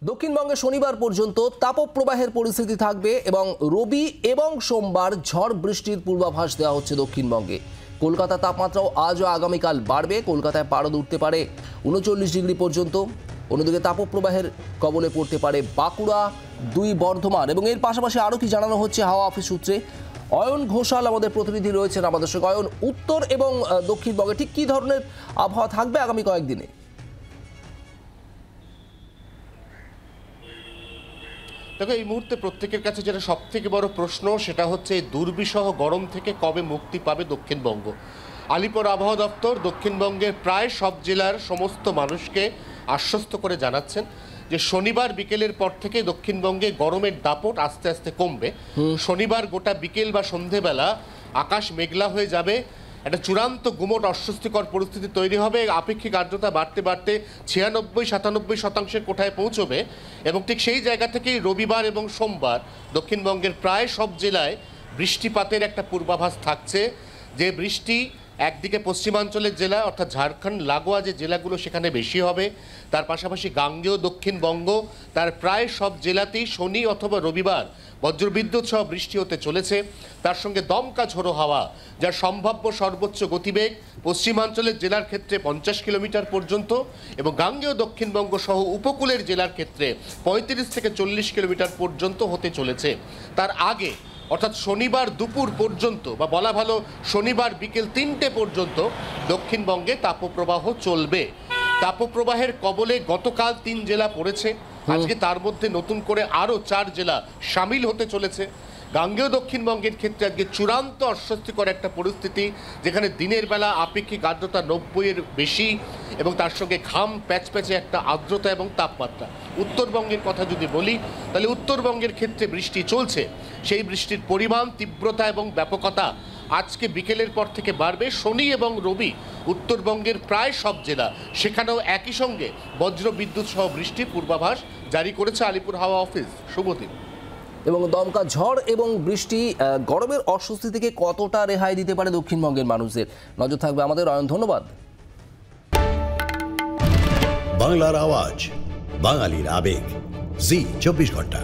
দক্ষিণবঙ্গে শনিবার পর্যন্ত তাপপ্রবাহের পরিস্থিতি থাকবে এবং রবি এবং সোমবার ঝড় বৃষ্টির পূর্বাভাস দেওয়া হচ্ছে দক্ষিণবঙ্গে। কলকাতা তাপমাত্রাও আজ ও আগামীকাল বাড়বে। কলকাতায় পারদ উঠতে পারে 39 ডিগ্রি পর্যন্ত। অন্যদিকে তাপপ্রবাহের কবলে পড়তে পারে বাঁকুড়া, 2 বর্ধমান। এবং এর পাশাপাশি আরও কি জানানো হচ্ছে হাওয়া অফিস সূত্রে, অয়ন ঘোষাল আমাদের প্রতিনিধি রয়েছেন আমাদের সঙ্গে। অয়ন, উত্তর এবং দক্ষিণবঙ্গে ঠিক কী ধরনের আবহাওয়া থাকবে আগামী কয়েকদিনে? দেখো, এই মুহূর্তে প্রত্যেকের কাছে যেটা সব থেকে বড় প্রশ্ন সেটা হচ্ছে দুর্বিষহ গরম থেকে কবে মুক্তি পাবে দক্ষিণবঙ্গ। আলিপুর আবহাওয়া দপ্তর দক্ষিণবঙ্গের প্রায় সব জেলার সমস্ত মানুষকে আশ্বস্ত করে জানাচ্ছেন যে শনিবার বিকেলের পর থেকে দক্ষিণবঙ্গে গরমের দাপট আস্তে আস্তে কমবে। শনিবার গোটা বিকেল বা সন্ধেবেলা আকাশ মেঘলা হয়ে যাবে, একটা চূড়ান্ত গুমট অস্বস্তিকর পরিস্থিতি তৈরি হবে। আপেক্ষিক আর্দ্রতা বাড়তে বাড়তে 96-97% কোঠায় পৌঁছবে এবং ঠিক সেই জায়গা থেকেই রবিবার এবং সোমবার দক্ষিণবঙ্গের প্রায় সব জেলায় বৃষ্টিপাতের একটা পূর্বাভাস থাকছে। যে বৃষ্টি একদিকে পশ্চিমাঞ্চলের জেলা অর্থাৎ ঝাড়খণ্ড লাগোয়া যে জেলাগুলো সেখানে বেশি হবে, তার পাশাপাশি গাঙ্গেয় দক্ষিণবঙ্গ তার প্রায় সব জেলাতেই শনি অথবা রবিবার বজ্রবিদ্যুৎ সহ বৃষ্টি হতে চলেছে। তার সঙ্গে দমকা ঝোড়ো হাওয়া, যার সম্ভাব্য সর্বোচ্চ গতিবেগ পশ্চিমাঞ্চলের জেলার ক্ষেত্রে 50 কিলোমিটার পর্যন্ত এবং গাঙ্গেয় দক্ষিণবঙ্গ সহ উপকূলের জেলার ক্ষেত্রে 35 থেকে 40 কিলোমিটার পর্যন্ত হতে চলেছে। তার আগে অর্থাৎ শনিবার দুপুর পর্যন্ত বা বলা ভালো শনিবার বিকেল 3টে পর্যন্ত দক্ষিণবঙ্গে তাপপ্রবাহ চলবে। তাপপ্রবাহের কবলে গতকাল 3 জেলা পড়েছে, আজকে তার মধ্যে নতুন করে আরও 4 জেলা সামিল হতে চলেছে। গাঙ্গেয় দক্ষিণবঙ্গের ক্ষেত্রে আজকে চূড়ান্ত অস্বস্তিকর একটা পরিস্থিতি, যেখানে দিনের বেলা আপেক্ষিক আর্দ্রতা 90-এর বেশি এবং তার সঙ্গে ঘাম প্যাচপ্যাচে একটা আর্দ্রতা এবং তাপমাত্রা। উত্তরবঙ্গের কথা যদি বলি তাহলে উত্তরবঙ্গের ক্ষেত্রে বৃষ্টি চলছে, সেই বৃষ্টির পরিমাণ, তীব্রতা এবং ব্যাপকতা আজকে বিকেলের পর থেকে বাড়বে। শনি এবং রবি উত্তরবঙ্গের প্রায় সব জেলা সেখানেও একই সঙ্গে বজ্র বিদ্যুৎ সহ বৃষ্টির পূর্বাভাস জারি করেছে আলিপুর হাওয়া অফিস। শুভদিন। এবং দমকা ঝড় এবং বৃষ্টি গরমের অস্বস্তি থেকে কতটা রেহাই দিতে পারে দক্ষিণবঙ্গের মানুষদের, নজর থাকবে আমাদের। অয়ন, ধন্যবাদ। বাংলার আওয়াজ, বাঙালির আবেগ, জি 24 ঘন্টা।